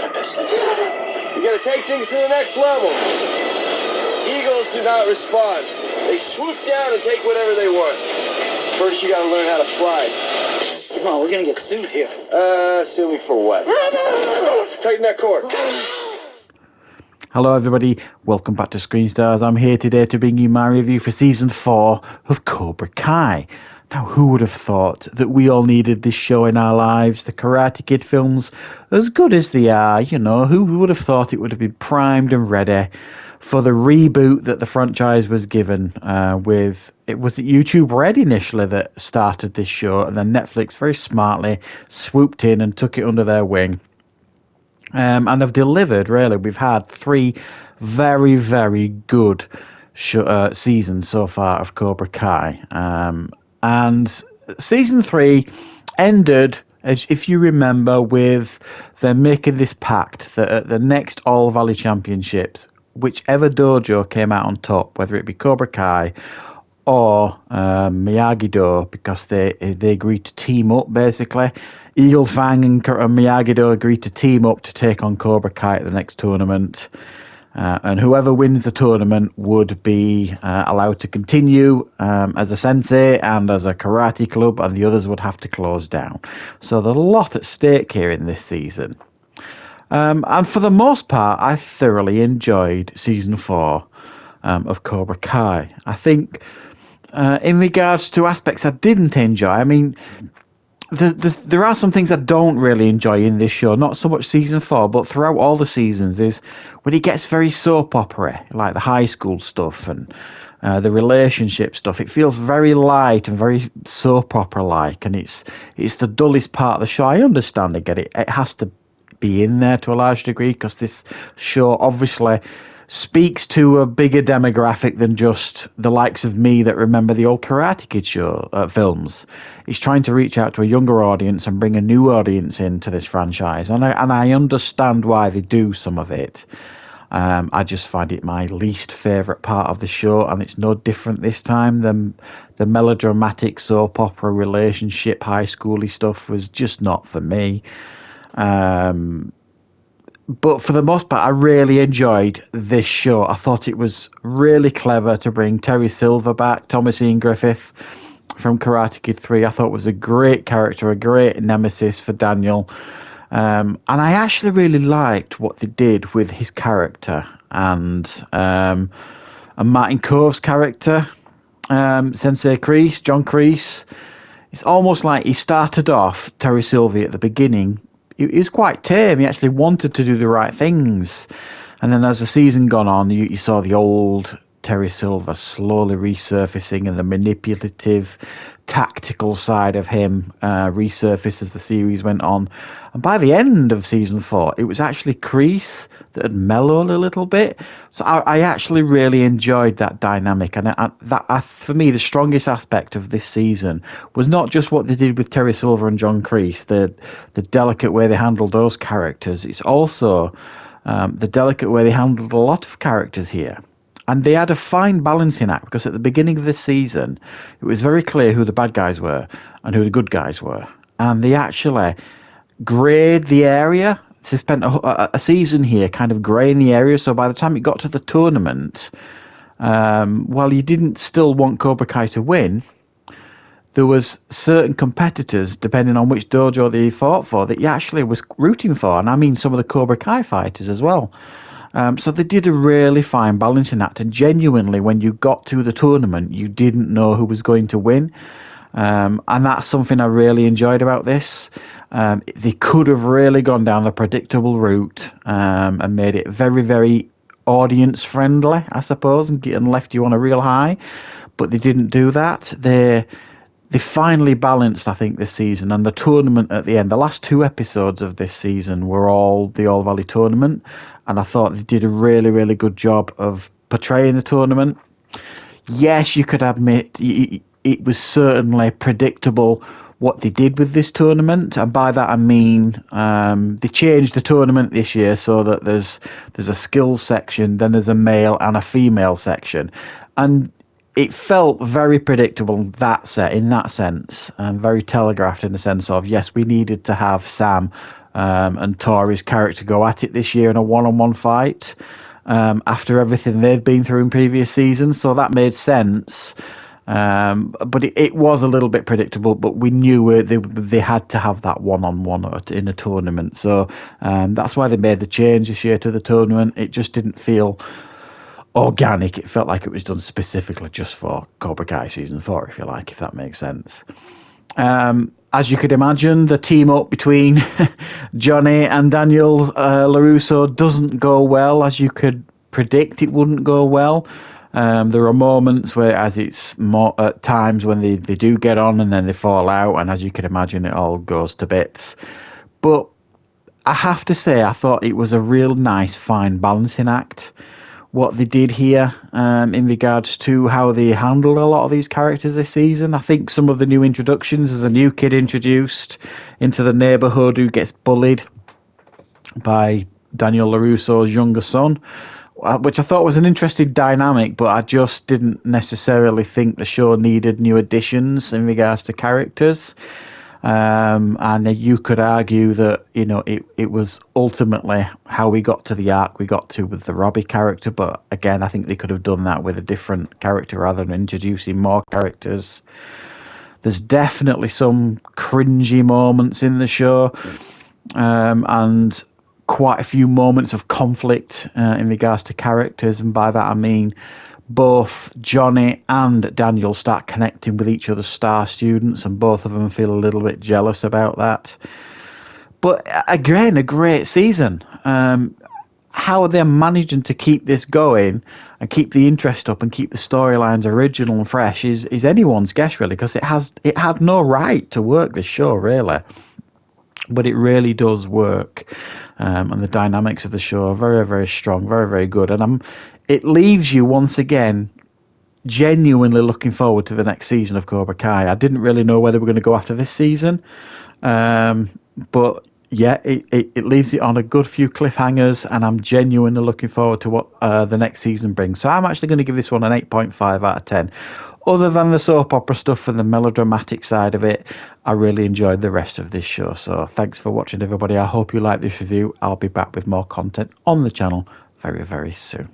better business. You gotta take things to the next level. Eagles do not respond. They swoop down and take whatever they want. First, you gotta learn how to fly. Come on, we're gonna get sued here. Sue me for what? Tighten that cord. Hello everybody, welcome back to Screenstars. I'm here today to bring you my review for Season 4 of Cobra Kai. Now, who would have thought that we all needed this show in our lives? The Karate Kid films, as good as they are, who would have thought it would have been primed and ready for the reboot that the franchise was given with... It was YouTube Red initially that started this show, and then Netflix very smartly swooped in and took it under their wing. And have delivered, really. We've had 3 very, very good seasons so far of Cobra Kai. And Season 3 ended, as if you remember, with them making this pact that at the next All Valley Championships, whichever dojo came out on top, whether it be Cobra Kai or Miyagi-Do, because they agreed to team up, basically. Eagle Fang and Miyagi-Do agreed to team up to take on Cobra Kai at the next tournament. And whoever wins the tournament would be allowed to continue as a sensei and as a karate club, and the others would have to close down. So there's a lot at stake here in this season. And for the most part, I thoroughly enjoyed Season 4 of Cobra Kai. I think in regards to aspects I didn't enjoy, I mean... There are some things I don't really enjoy in this show, not so much Season 4, but throughout all the seasons, is when it gets very soap opera, like the high school stuff and the relationship stuff. It feels very light and very soap opera-like, and it's the dullest part of the show. I understand, I get it. It has to be in there to a large degree, because this show obviously speaks to a bigger demographic than just the likes of me that remember the old Karate Kid films. It's trying to reach out to a younger audience and bring a new audience into this franchise, and I understand why they do some of it. I just find it my least favourite part of the show, and it's no different this time. The melodramatic soap opera relationship, high schooly stuff was just not for me. But for the most part, I really enjoyed this show. I thought it was really clever to bring Terry Silver back, Thomas Ian Griffith from Karate Kid 3. I thought it was a great character, a great nemesis for Daniel. And I actually really liked what they did with his character and Martin Cove's character, Sensei Kreese, John Kreese. It's almost like he started off, Terry Silver, at the beginning. He was quite tame. He actually wanted to do the right things. And then as the season gone on, you saw the old Terry Silver slowly resurfacing, and the manipulative, tactical side of him resurfaced as the series went on. And by the end of Season 4, it was actually Kreese that had mellowed a little bit. So I actually really enjoyed that dynamic. And for me, the strongest aspect of this season was not just what they did with Terry Silver and John Kreese, the delicate way they handled those characters. It's also the delicate way they handled a lot of characters here. And they had a fine balancing act, because at the beginning of this season, it was very clear who the bad guys were and who the good guys were. And they actually greyed the area. They spent a season here kind of greying the area. So by the time it got to the tournament, while you didn't still want Cobra Kai to win, there was certain competitors, depending on which dojo they fought for, that you actually was rooting for. And I mean some of the Cobra Kai fighters as well. So they did a really fine balancing act, and genuinely, when you got to the tournament, you didn't know who was going to win, and that's something I really enjoyed about this. They could have really gone down the predictable route and made it very, very audience-friendly, I suppose, and left you on a real high, but they didn't do that. They finally balanced, I think, this season, and the tournament at the end. The last 2 episodes of this season were all the All Valley tournament, and I thought they did a really, really good job of portraying the tournament. Yes, you could admit it was certainly predictable what they did with this tournament, and by that I mean they changed the tournament this year so that there's a skills section, then there's a male and a female section, and it felt very predictable in that sense, and very telegraphed in the sense of, yes, we needed to have Sam and Tori's character go at it this year in a one-on-one fight after everything they've been through in previous seasons. So that made sense. But it was a little bit predictable, but we knew they had to have that one-on-one in a tournament. So that's why they made the change this year to the tournament. It just didn't feel organic. It felt like it was done specifically just for Cobra Kai Season 4, if you like, if that makes sense. As you could imagine, the team up between Johnny and Daniel LaRusso doesn't go well, as you could predict it wouldn't go well. There are moments where, as it's more at times when they do get on and then they fall out, and as you can imagine, it all goes to bits. But I have to say, I thought it was a real nice, fine balancing act, what they did here in regards to how they handled a lot of these characters this season. I think some of the new introductions, there's a new kid introduced into the neighborhood who gets bullied by Daniel LaRusso's younger son, which I thought was an interesting dynamic, but I just didn't necessarily think the show needed new additions in regards to characters. And you could argue that, you know, it was ultimately how we got to the arc we got to with the Robbie character, but again, I think they could have done that with a different character rather than introducing more characters. There's definitely some cringy moments in the show, and quite a few moments of conflict in regards to characters, and by that I mean both Johnny and Daniel start connecting with each other's star students, and both of them feel a little bit jealous about that. But again, a great season. How they're managing to keep this going and keep the interest up and keep the storylines original and fresh is anyone's guess, really, because it had no right to work, this show, really. But it really does work, and the dynamics of the show are very, very strong, very, very good. And it leaves you once again genuinely looking forward to the next season of Cobra Kai. I didn't really know whether we're going to go after this season, but yeah, it leaves it on a good few cliffhangers, and I'm genuinely looking forward to what the next season brings. So I'm actually going to give this one an 8.5 out of 10. Other than the soap opera stuff and the melodramatic side of it, I really enjoyed the rest of this show. So thanks for watching, everybody. I hope you like this review. I'll be back with more content on the channel very, very soon.